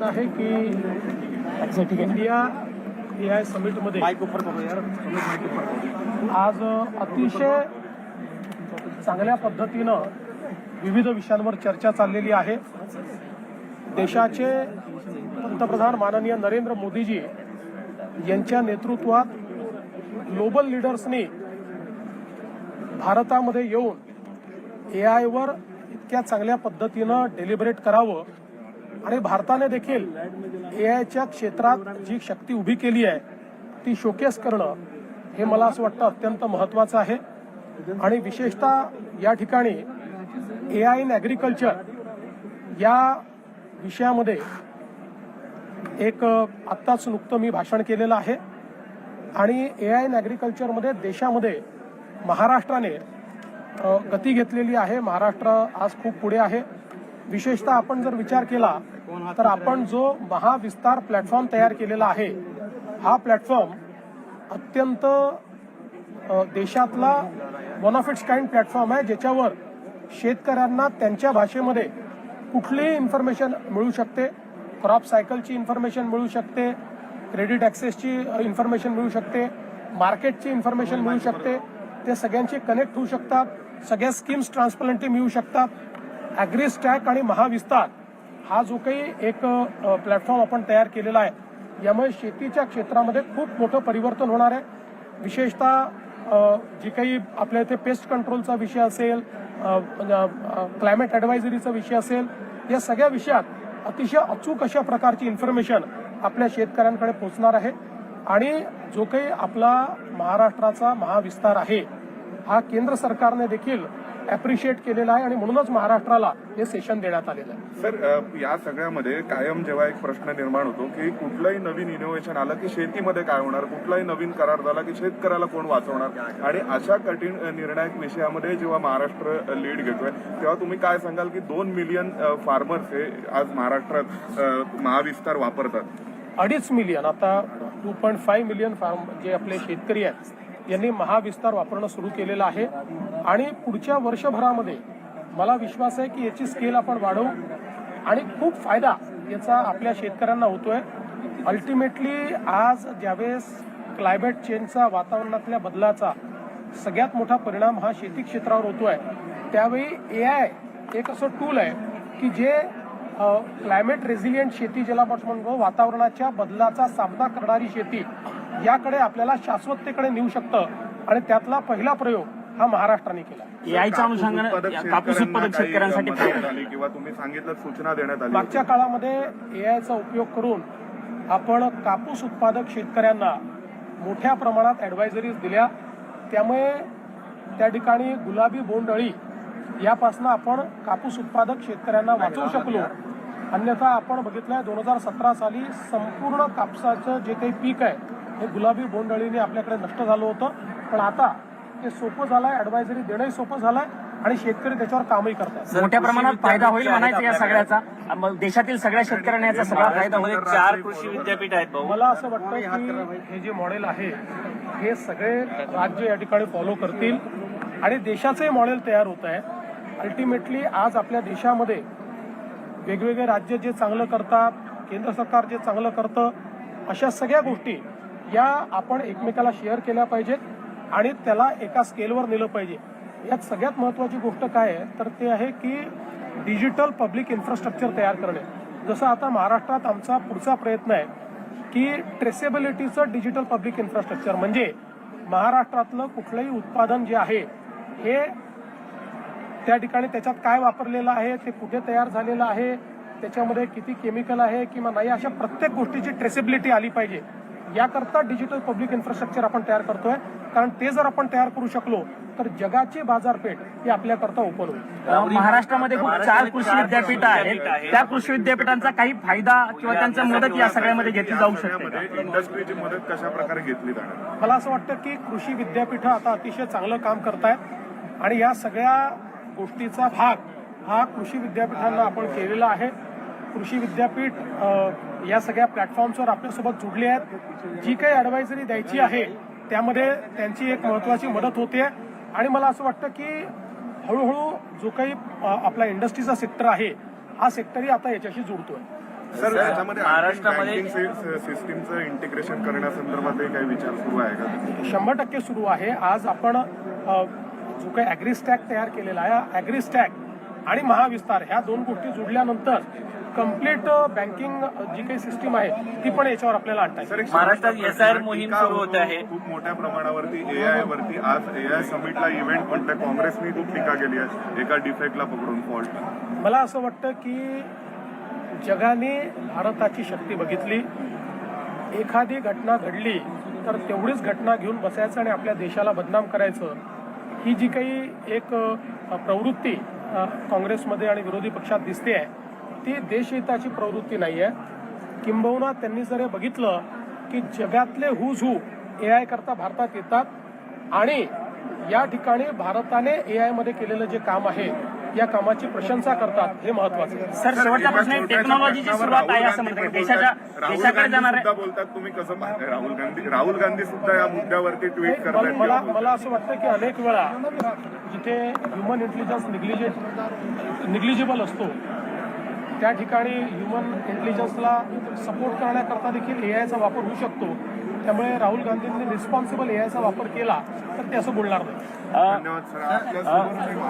आहे की India AI समिटमध्ये आज अतिशय चांगल्या पद्धतीनं विविध विषयांवर चर्चा चाललेली आहे। देशाचे पंतप्रधान माननीय नरेंद्र मोदीजी यांच्या नेतृत्वात ग्लोबल लीडर्सनी भारतामध्ये येऊन AI वर इतक्या चांगल्या पद्धतीनं डेलिब्रेट करावं आणि भारताने देखील AIच्या क्षेत्रात जी शक्ती उभी केली आहे ती शोकेस करणं हे मला असं वाटतं अत्यंत महत्त्वाचं आहे। आणि विशेषतः या ठिकाणी AI इन ॲग्रिकल्चर या विषयामध्ये एक आत्ताच नुकतं मी भाषण केलेलं आहे आणि AI इन ॲग्रिकल्चरमध्ये देशामध्ये महाराष्ट्राने गती घेतलेली आहे। महाराष्ट्र आज खूप पुढे आहे। विशेषतः आपण जर विचार केला तर आपण जो महाविस्तार प्लॅटफॉर्म तयार केलेला आहे हा प्लॅटफॉर्म अत्यंत देशातला one of its kind platform आहे, ज्याच्यावर शेतकऱ्यांना त्यांच्या भाषेमध्ये कुठलीही इन्फॉर्मेशन मिळू शकते। क्रॉप सायकलची इन्फॉर्मेशन मिळू शकते, क्रेडिट ॲक्सेसची इन्फॉर्मेशन मिळू शकते, मार्केटची इन्फॉर्मेशन मिळू शकते। ते सगळ्यांचे कनेक्ट होऊ शकतात, सगळ्या स्कीम्स ट्रान्सपरंटली मिळू शकतात। ॲग्रीस्टॅक आणि महाविस्तार हा जो काही एक प्लॅटफॉर्म आपण तयार केलेला आहे यामुळे शेतीच्या क्षेत्रामध्ये खूप मोठं परिवर्तन होणार आहे। विशेषतः जी काही आपल्या इथे पेस्ट कंट्रोलचा विषय असेल, क्लायमेट ॲडवायझरीचा विषय असेल, या सगळ्या विषयात अतिशय अचूक अशा प्रकारची इन्फॉर्मेशन आपल्या शेतकऱ्यांकडे पोहोचणार आहे। आणि जो काही आपला महाराष्ट्राचा महाविस्तार आहे हा केंद्र सरकारने देखील अप्रिशिएट केलेला आहे आणि म्हणूनच महाराष्ट्राला हे सेशन देण्यात आलेलं आहे। सर, या सगळ्यामध्ये कायम जेव्हा एक प्रश्न निर्माण होतो की कुठलंही नवीन इनोव्हेशन आलं की शेतीमध्ये काय होणार, कुठलाही नवीन करार झाला की शेतकऱ्याला कोण वाचवणार, आणि अशा कठीण निर्णायक विषयामध्ये जेव्हा महाराष्ट्र लीड घेतोय तेव्हा तुम्ही काय सांगाल की 2 मिलियन फार्मर्स हे आज महाराष्ट्रात महाविस्तार वापरतात? 2.5 मिलियन आता 2.5 मिलियन फार्म जे आपले शेतकरी आहेत यांनी महाविस्तार वापरणं सुरू केलेलं आहे आणि पुढच्या वर्षभरामध्ये मला विश्वास आहे की याची स्केल आपण वाढवू आणि खूप फायदा याचा आपल्या शेतकऱ्यांना होतोय। अल्टिमेटली आज ज्यावेळेस क्लायमेट चेंजचा, वातावरणातल्या बदलाचा सगळ्यात मोठा परिणाम हा शेती क्षेत्रावर होतोय, त्यावेळी AI एक असं टूल आहे की जे क्लायमेट रेझिलियंट शेती ज्याला आपण म्हणतो, वातावरणाच्या बदलाचा सामना करणारी शेती, याकडे आपल्याला शाश्वततेकडे नेऊ शकतं आणि त्यातला पहिला प्रयोग हा महाराष्ट्राने केला। याच्या अनुषंगाने कापूस उत्पादक शेतकऱ्यांसाठी किंवा तुम्ही सांगितलं सूचना देण्यात आली मागच्या काळामध्ये AIचा उपयोग करून आपण कापूस उत्पादक शेतकऱ्यांना मोठ्या प्रमाणात ॲडवायझरीज दिल्या, त्यामुळे त्या ठिकाणी गुलाबी बोंडअळी यापासून आपण कापूस उत्पादक शेतकऱ्यांना वाचवू शकलो। अन्यथा आपण बघितलंय 2017 साली संपूर्ण कापसाचं जे काही पीक आहे हे गुलाबी बोंडअळीने आपल्याकडे नष्ट झालं होतं, पण आता ते सोपं झालंय, ॲडवायझरी देणंही सोपं झालंय आणि शेतकरी त्याच्यावर कामही करतात। मोठ्या प्रमाणात फायदा होईल म्हणायचं या सगळ्याचा, देशातील सगळ्या शेतकऱ्यांना याचा सगळा फायदा होईल। 4 कृषी विद्यापीठ आहेत। मला असं वाटतं की हे जे मॉडेल आहे हे सगळे राज्य या ठिकाणी फॉलो करतील आणि देशाचे मॉडेल तयार होत आहे। अल्टिमेटली आज आपल्या देशामध्ये वेगवेगळे राज्य जे चांगलं करतात, केंद्र सरकार जे चांगलं करतं, अशा सगळ्या गोष्टी या आपण एकमेकाला शेअर केल्या पाहिजेत आणि त्याला एका स्केलवर नेलं पाहिजे। यात सगळ्यात महत्त्वाची गोष्ट काय आहे तर ते आहे की डिजिटल पब्लिक इन्फ्रास्ट्रक्चर तयार करणे। जसं आता महाराष्ट्रात आमचा पुढचा प्रयत्न आहे की ट्रेसेबिलिटीचं डिजिटल पब्लिक इन्फ्रास्ट्रक्चर, म्हणजे महाराष्ट्रातलं कुठलंही उत्पादन जे आहे हे त्या ठिकाणी त्याच्यात काय वापरलेलं आहे, ते कुठे तयार झालेलं आहे, त्याच्यामध्ये किती केमिकल आहे किंवा नाही, अशा प्रत्येक गोष्टीची ट्रेसेबिलिटी आली पाहिजे। याकरता डिजिटल पब्लिक इन्फ्रास्ट्रक्चर आपण तयार करतोय, कारण ते जर आपण तयार करू शकलो तर जगाची बाजारपेठ ही आपल्याकरता ओपन होईल। महाराष्ट्रामध्ये खूप 4 कृषी विद्यापीठ आहेत, त्या कृषी विद्यापीठांचा काही फायदा किंवा त्यांचा मदत या सगळ्यामध्ये घेतली जाऊ शकते? इंडस्ट्रीची मदत कशा प्रकारे घेतली जाणार? मला असं वाटतं की कृषी विद्यापीठं आता अतिशय चांगलं काम करतायत आणि या सगळ्या गोष्टीचा भाग हा कृषी विद्यापीठांना आपण केलेला आहे। कृषी विद्यापीठ या सगळ्या प्लॅटफॉर्म्सवर आपल्यासोबत जुडले आहेत। जी काही ॲडवायझरी द्यायची आहे त्यामध्ये त्यांची एक महत्त्वाची मदत होते आणि मला असं वाटतं की हळूहळू जो काही आपला इंडस्ट्रीचा सेक्टर आहे हा सेक्टरही आता याच्याशी जुळतोय। सर त्याच्यामध्ये महाराष्ट्रामध्ये बँकिंग सिस्टीमचं इंटिग्रेशन करण्यासंदर्भातही काही विचार सुरू आहे का? 100% सुरू आहे. आज आपण जो काही ॲग्रीस्टॅक तयार केलेला आहे, ॲग्रीस्टॅक आणि महाविस्तार ह्या दोन गोष्टी जोडल्यानंतर कम्प्लीट बँकिंग जी काही सिस्टीम आहे ती पण याच्यावर आपल्याला आणता येईल. सर, एक महाराष्ट्रात शेवटचा SIR प्रश्न, मोहीम टीका सुरू होत आहे. खूप मोठ्या प्रमाणावरती AI वरती आज AI समिटला इव्हेंट म्हटलं, काँग्रेसने खूप टीका केली आहे एका डिफेक्टला पकडून फॉल्ट. मला असं वाटतं की जगाने भारताची शक्ती बघितली. एखादी घटना घडली तर तेवढीच घटना घेऊन बसायचं आणि आपल्या देशाला बदनाम करायचं, ही जी काही एक प्रवृत्ती काँग्रेसमध्ये आणि विरोधी पक्षात दिसते आहे ती देशहिताची प्रवृत्ती नाही आहे. किंबहुना त्यांनी जर हे बघितलं की जगातले हुज हू AI करता भारतात येतात आणि या ठिकाणी भारताने AI मध्ये केलेलं जे काम आहे या कामाची प्रशंसा करतात, हे महत्वाचं आहे. सर, शेवटचा प्रश्न आहे, टेक्नॉलॉजीची सुरुवात आहे असं म्हणतात. देशाकडे जाणार आहे. बोलतात, तुम्ही कसं पाहताय? राहुल गांधी सुद्धा या मुद्द्यावरती ट्विट करतात. मला असं वाटतं की अनेक वेळा जिथे ह्युमन इंटेलिजन्स निग्लिजिबल असतो त्या ठिकाणी ह्युमन इंटेलिजन्सला सपोर्ट करण्याकरता देखील AIचा वापर होऊ शकतो. त्यामुळे राहुल गांधींनी रिस्पॉन्सिबल AIचा वापर केला तर ते असं बोलणार नाही. धन्यवाद सर. आपल्यासमोर